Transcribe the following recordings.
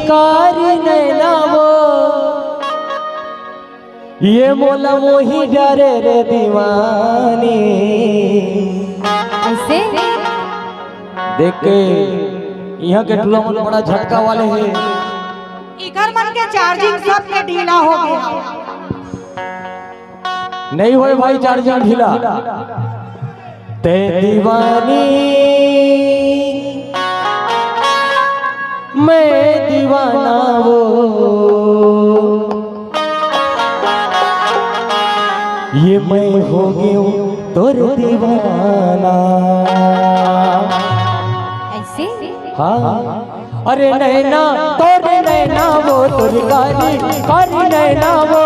कारी नैना वो ये मोला मोही डरे रे दीवानी। ऐसे देख के यहाँ के टूला मन बड़ा झटका वाले हैं। इधर मन के चार्जिंग सब के ढीला हो गया। नहीं होए भाई चार्जिंग ढीला। ते दीवानी मैं दीवाना वो ये मैं हो गया तोर दीवाना। ऐसे हाँ अरे नैना तोरे नैना वो तोर कारी कारी नैना वो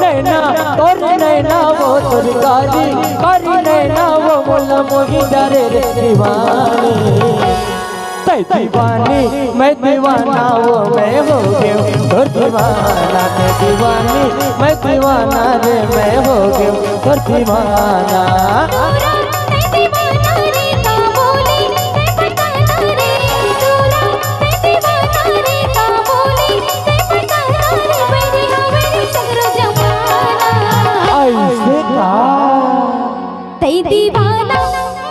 नैना तोरे नैना वो तोर कारी कारी नैना वो मोला मोही डरे रे दीवानी। ते दीवानी मैं दीवाना वो मैं हो गया तोर दीवाना। ते दीवानी मैं दीवाना रे मैं हो गया तोर दीवाना। तई दीवाना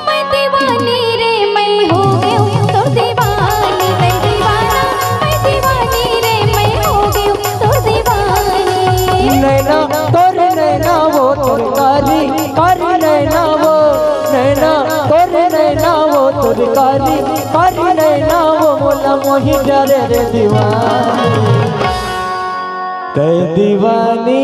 मैं दीवानी रे मैं हो गई तो दीवानी। तई दीवाना मैं दीवानी रे मैं हो गई तो दीवानी। नैना तोरे नैना वो तोर कारी कारी नैना वो नैना तोरे नैना वो तोर कारी कारी नैना वो मोला मोही डरे रे दीवानी। ते दीवानी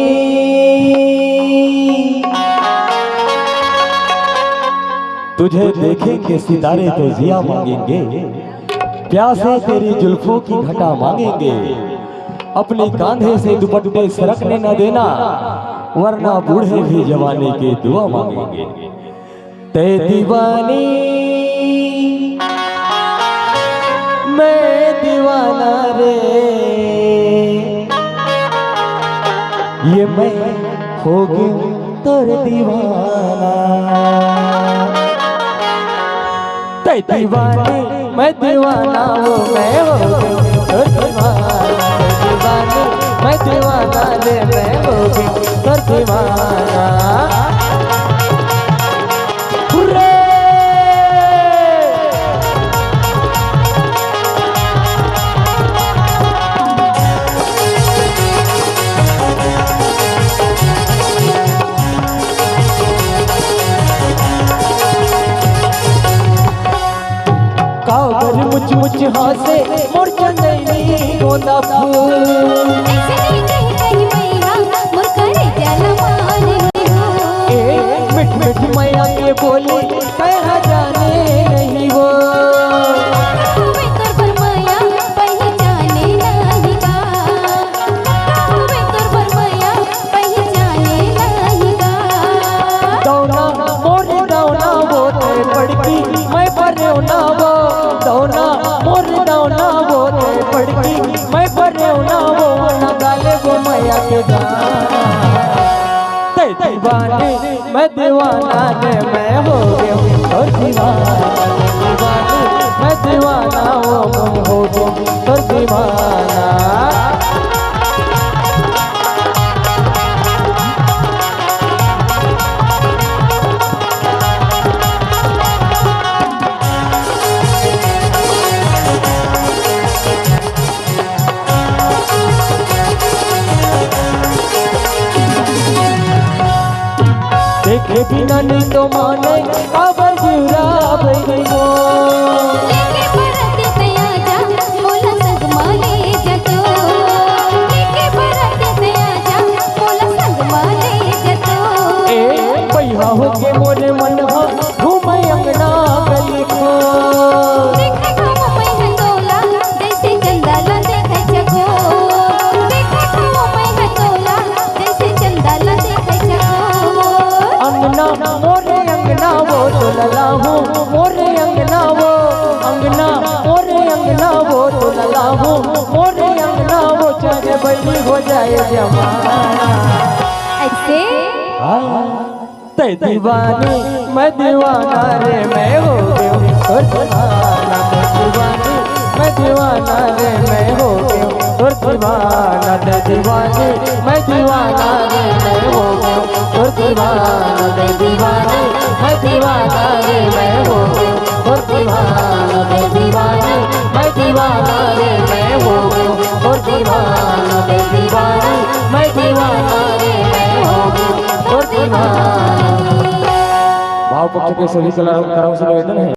तुझे देखेंगे सितारे तो जिया मांगेंगे प्यासे तेरी जुल्फों की घटा मांगेंगे। अपने कांधे से दुपट्टे सरकने न देना वरना बूढ़े भी जवानी के दुआ मांगेंगे। ते दीवानी मैं दीवाना रे ये मैं हो गया तोर दीवाना। ते दीवानी मैं दीवाना वो मैं हो गया तोर दीवाना। दीवानी मैं दीवाना रे मैं हो गया तोर दीवाना। कागर मुच मुच हासे मोर चंदनी गोंदा फूल। ऐसे नहीं कहीं कहीं मैया मोर करे जलवानी हो। ए मिठ मिठ मैया के बोली कह जाने नहीं वो। हुए तोर पर मैया पहचाने नहीं का। हुए तोर पर मैया पहचाने नहीं का। दौना मोर दौना वो तेरे पड़की मैं परे ना वो। दौना मोर दौना वो तेरे पड़की मैं परे ना वो ना गाले वो मैया के गाना। ते दीवानी मैं दीवाना रे मैं हो गया तोर दीवाना। दीवानी मैं दीवाना वो मैं हो गया तोर दीवाना। देखे बिना नहीं तो माने काबर जीरा भई वो। लेके परत तया जा मोला संग माले जतो। लेके परत तया जा मोला संग माले जतो। ए पैहा हो के मोरे मन हो घूमे अंगना गली को। देखे घूम मैं हंदोला जैसे चंदाला देखे जगो। देखे घूम मैं हंदोला जैसे चंदाला देखे जगो। अंगना मोरे अंगना वो तो लला हूँ मोरे अंगना वो। अंगना मोरे अंगना वो तो लला हूँ मोरे अंगना वो। चाहे बड़ी हो जाए जमाना। ऐसे ते दीवानी मैं दीवाना रे मैं हो गया तोर दीवाना। मैं दीवानी मैं दीवाना रे मैं हो गया दीवाना दे दीवानी मैं दीवाना रे मैं हो गया तो दीवाना दे दीवानी मैं दीवाना रे मैं हो गया तो दीवाना दे दीवानी मैं दीवाना रे मैं हो गया तो दीवाना दे दीवानी मैं दीवाना रे मैं हो गया तो दीवाना। भाव पक्ष के सभी कलाकारों से निवेदन है